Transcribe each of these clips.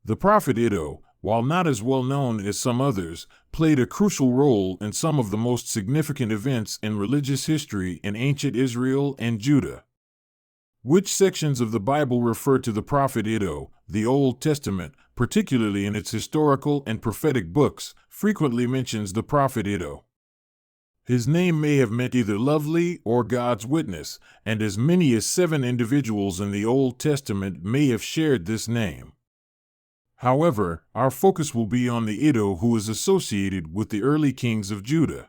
The prophet Iddo, while not as well known as some others, played a crucial role in some of the most significant events in religious history in ancient Israel and Judah. Which sections of the Bible refer to the prophet Iddo? The Old Testament, particularly in its historical and prophetic books, frequently mentions the prophet Iddo. His name may have meant either lovely or God's witness, and as many as 7 individuals in the Old Testament may have shared this name. However, our focus will be on the Iddo who is associated with the early kings of Judah.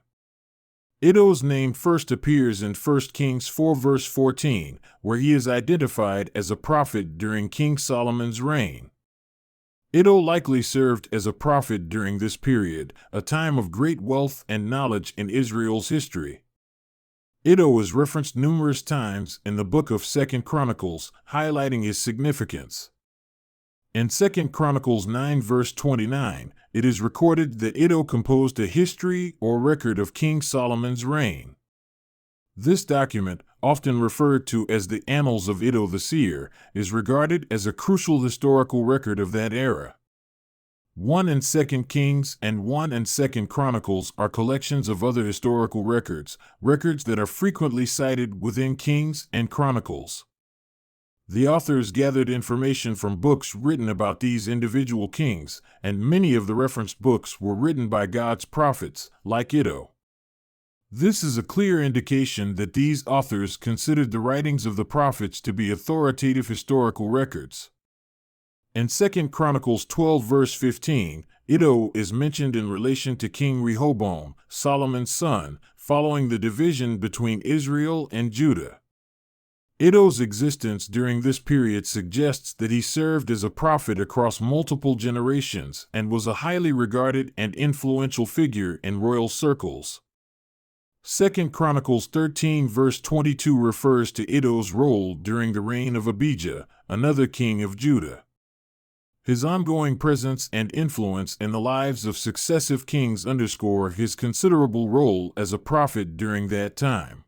Iddo's name first appears in 1 Kings 4 verse 14, where he is identified as a prophet during King Solomon's reign. Iddo likely served as a prophet during this period, a time of great wealth and knowledge in Israel's history. Iddo is referenced numerous times in the book of 2 Chronicles, highlighting his significance. In 2 Chronicles 9 verse 29, it is recorded that Iddo composed a history or record of King Solomon's reign. This document, often referred to as the Annals of Iddo the Seer, is regarded as a crucial historical record of that era. 1 and 2 Kings and 1 and 2 Chronicles are collections of other historical records that are frequently cited within Kings and Chronicles. The authors gathered information from books written about these individual kings, and many of the referenced books were written by God's prophets, like Iddo. This is a clear indication that these authors considered the writings of the prophets to be authoritative historical records. In 2 Chronicles 12 verse 15, Iddo is mentioned in relation to King Rehoboam, Solomon's son, following the division between Israel and Judah. Iddo's existence during this period suggests that he served as a prophet across multiple generations and was a highly regarded and influential figure in royal circles. 2 Chronicles 13 verse 22 refers to Iddo's role during the reign of Abijah, another king of Judah. His ongoing presence and influence in the lives of successive kings underscore his considerable role as a prophet during that time.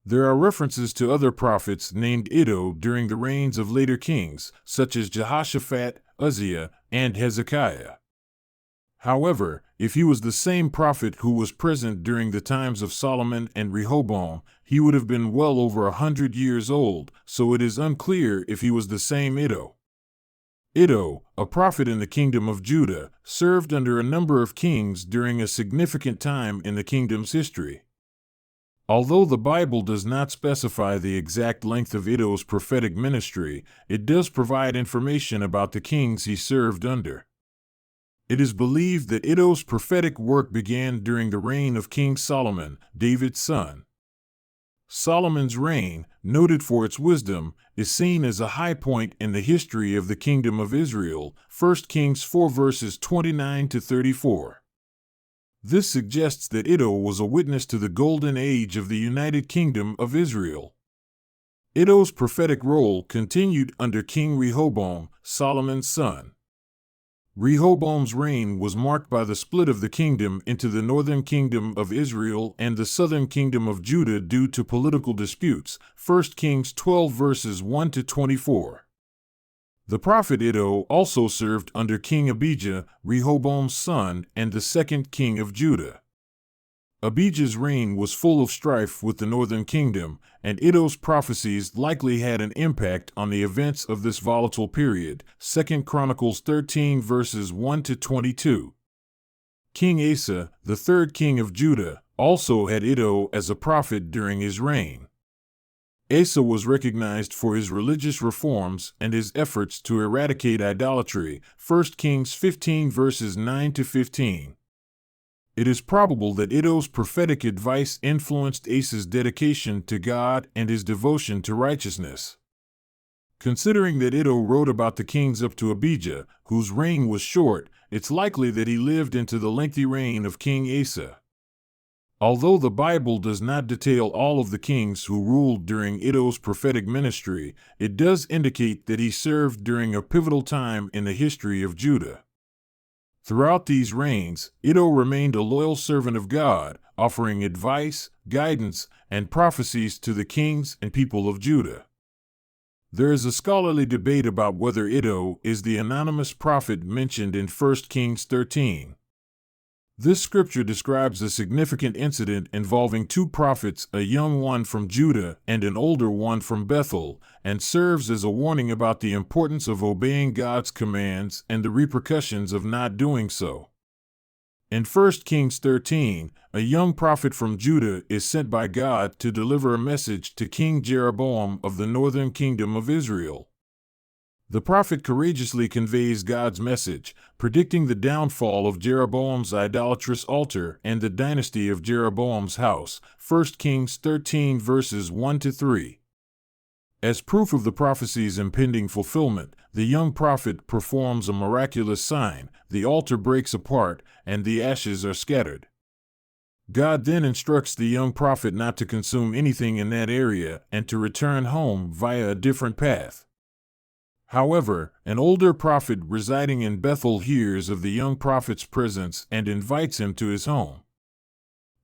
There are references to other prophets named Iddo during the reigns of later kings, such as Jehoshaphat, Uzziah, and Hezekiah. However, if he was the same prophet who was present during the times of Solomon and Rehoboam, he would have been well over 100 years old, so it is unclear if he was the same Iddo. Iddo, a prophet in the kingdom of Judah, served under a number of kings during a significant time in the kingdom's history. Although the Bible does not specify the exact length of Iddo's prophetic ministry, it does provide information about the kings he served under. It is believed that Iddo's prophetic work began during the reign of King Solomon, David's son. Solomon's reign, noted for its wisdom, is seen as a high point in the history of the kingdom of Israel, 1 Kings 4 verses 29 to 34. This suggests that Iddo was a witness to the golden age of the United Kingdom of Israel. Iddo's prophetic role continued under King Rehoboam, Solomon's son. Rehoboam's reign was marked by the split of the kingdom into the northern kingdom of Israel and the southern kingdom of Judah due to political disputes, 1 Kings 12 verses 1 to 24. The prophet Iddo also served under King Abijah, Rehoboam's son, and the second king of Judah. Abijah's reign was full of strife with the northern kingdom, and Iddo's prophecies likely had an impact on the events of this volatile period, 2 Chronicles 13 verses 1 to 22. King Asa, the third king of Judah, also had Iddo as a prophet during his reign. Asa was recognized for his religious reforms and his efforts to eradicate idolatry, 1 Kings 15 verses 9 to 15. It is probable that Iddo's prophetic advice influenced Asa's dedication to God and his devotion to righteousness. Considering that Iddo wrote about the kings up to Abijah, whose reign was short, it's likely that he lived into the lengthy reign of King Asa. Although the Bible does not detail all of the kings who ruled during Iddo's prophetic ministry, it does indicate that he served during a pivotal time in the history of Judah. Throughout these reigns, Iddo remained a loyal servant of God, offering advice, guidance, and prophecies to the kings and people of Judah. There is a scholarly debate about whether Iddo is the anonymous prophet mentioned in 1 Kings 13. This scripture describes a significant incident involving two prophets, a young one from Judah and an older one from Bethel, and serves as a warning about the importance of obeying God's commands and the repercussions of not doing so. In 1 Kings 13, a young prophet from Judah is sent by God to deliver a message to King Jeroboam of the northern kingdom of Israel. The prophet courageously conveys God's message, predicting the downfall of Jeroboam's idolatrous altar and the dynasty of Jeroboam's house. 1 Kings 13 verses 1-3. As proof of the prophecy's impending fulfillment, the young prophet performs a miraculous sign: the altar breaks apart, and the ashes are scattered. God then instructs the young prophet not to consume anything in that area and to return home via a different path. However, an older prophet residing in Bethel hears of the young prophet's presence and invites him to his home.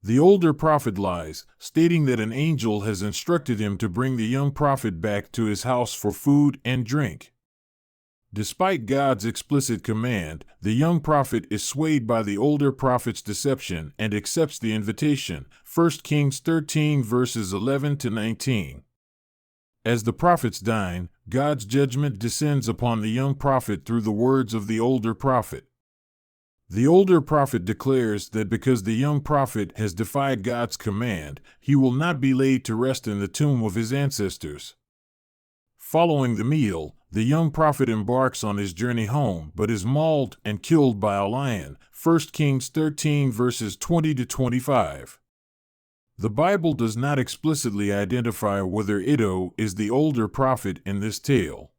The older prophet lies, stating that an angel has instructed him to bring the young prophet back to his house for food and drink. Despite God's explicit command, the young prophet is swayed by the older prophet's deception and accepts the invitation. 1 Kings 13 verses 11-19. As the prophets dine, God's judgment descends upon the young prophet through the words of the older prophet. The older prophet declares that because the young prophet has defied God's command, he will not be laid to rest in the tomb of his ancestors. Following the meal, the young prophet embarks on his journey home but is mauled and killed by a lion. 1 Kings 13 verses 20-25. The Bible does not explicitly identify whether Iddo is the older prophet in this tale.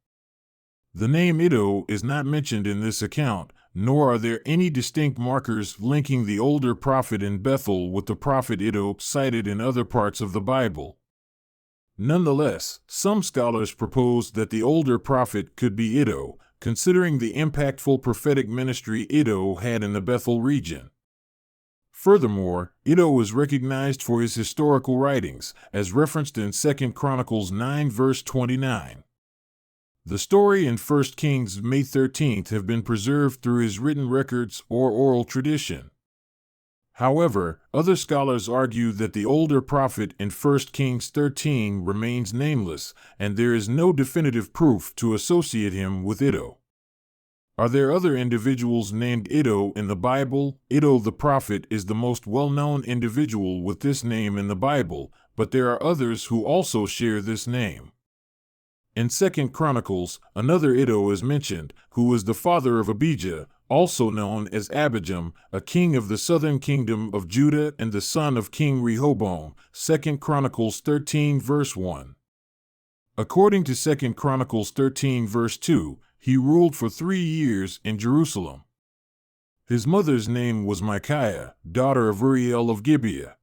The name Iddo is not mentioned in this account, nor are there any distinct markers linking the older prophet in Bethel with the prophet Iddo cited in other parts of the Bible. Nonetheless, some scholars propose that the older prophet could be Iddo, considering the impactful prophetic ministry Iddo had in the Bethel region. Furthermore, Iddo is recognized for his historical writings, as referenced in 2 Chronicles 9 verse 29. The story in 1 Kings May 13th have been preserved through his written records or oral tradition. However, other scholars argue that the older prophet in 1 Kings 13 remains nameless, and there is no definitive proof to associate him with Iddo. Are there other individuals named Iddo in the Bible? Iddo the prophet is the most well-known individual with this name in the Bible, but there are others who also share this name. In 2 Chronicles, another Iddo is mentioned, who was the father of Abijah, also known as Abijam, a king of the southern kingdom of Judah and the son of King Rehoboam. 2 Chronicles 13 verse 1. According to 2 Chronicles 13 verse 2, he ruled for 3 years in Jerusalem. His mother's name was Micaiah, daughter of Uriel of Gibeah.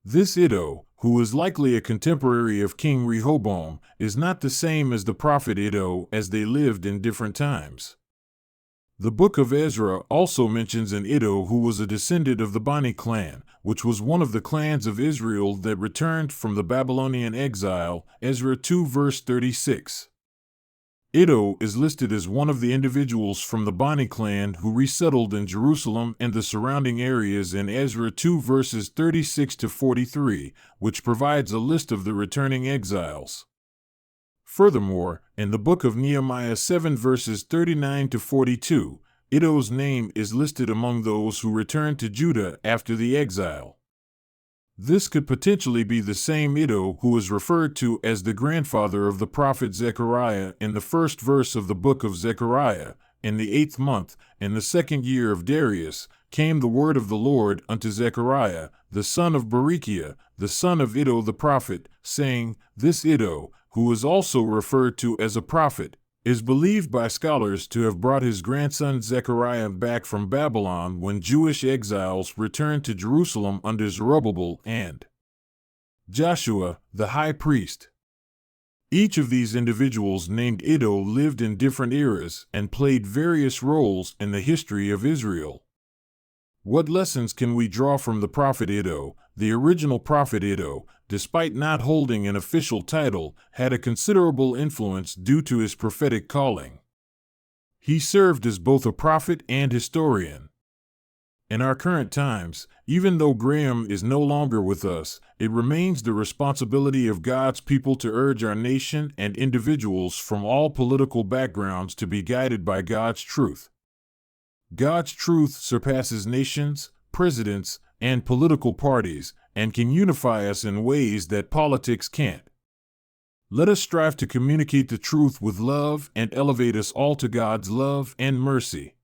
This Iddo, who is likely a contemporary of King Rehoboam, is not the same as the prophet Iddo, as they lived in different times. The book of Ezra also mentions an Iddo who was a descendant of the Bani clan, which was one of the clans of Israel that returned from the Babylonian exile. Ezra 2 verse 36. Iddo is listed as one of the individuals from the Bani clan who resettled in Jerusalem and the surrounding areas in Ezra 2 verses 36-43, which provides a list of the returning exiles. Furthermore, in the book of Nehemiah 7 verses 39-42, Iddo's name is listed among those who returned to Judah after the exile. This could potentially be the same Iddo who is referred to as the grandfather of the prophet Zechariah in the first verse of the book of Zechariah. In the 8th month, in the 2nd year of Darius, came the word of the Lord unto Zechariah, the son of Berechiah, the son of Iddo the prophet, saying, This Iddo, who is also referred to as a prophet, is believed by scholars to have brought his grandson Zechariah back from Babylon when Jewish exiles returned to Jerusalem under Zerubbabel and Joshua, the high priest. Each of these individuals named Iddo lived in different eras and played various roles in the history of Israel. What lessons can we draw from the Prophet Iddo? The original Prophet Iddo, despite not holding an official title, had a considerable influence due to his prophetic calling. He served as both a prophet and historian. In our current times, even though Graham is no longer with us, it remains the responsibility of God's people to urge our nation and individuals from all political backgrounds to be guided by God's truth. God's truth surpasses nations, presidents, and political parties, and can unify us in ways that politics can't. Let us strive to communicate the truth with love and elevate us all to God's love and mercy.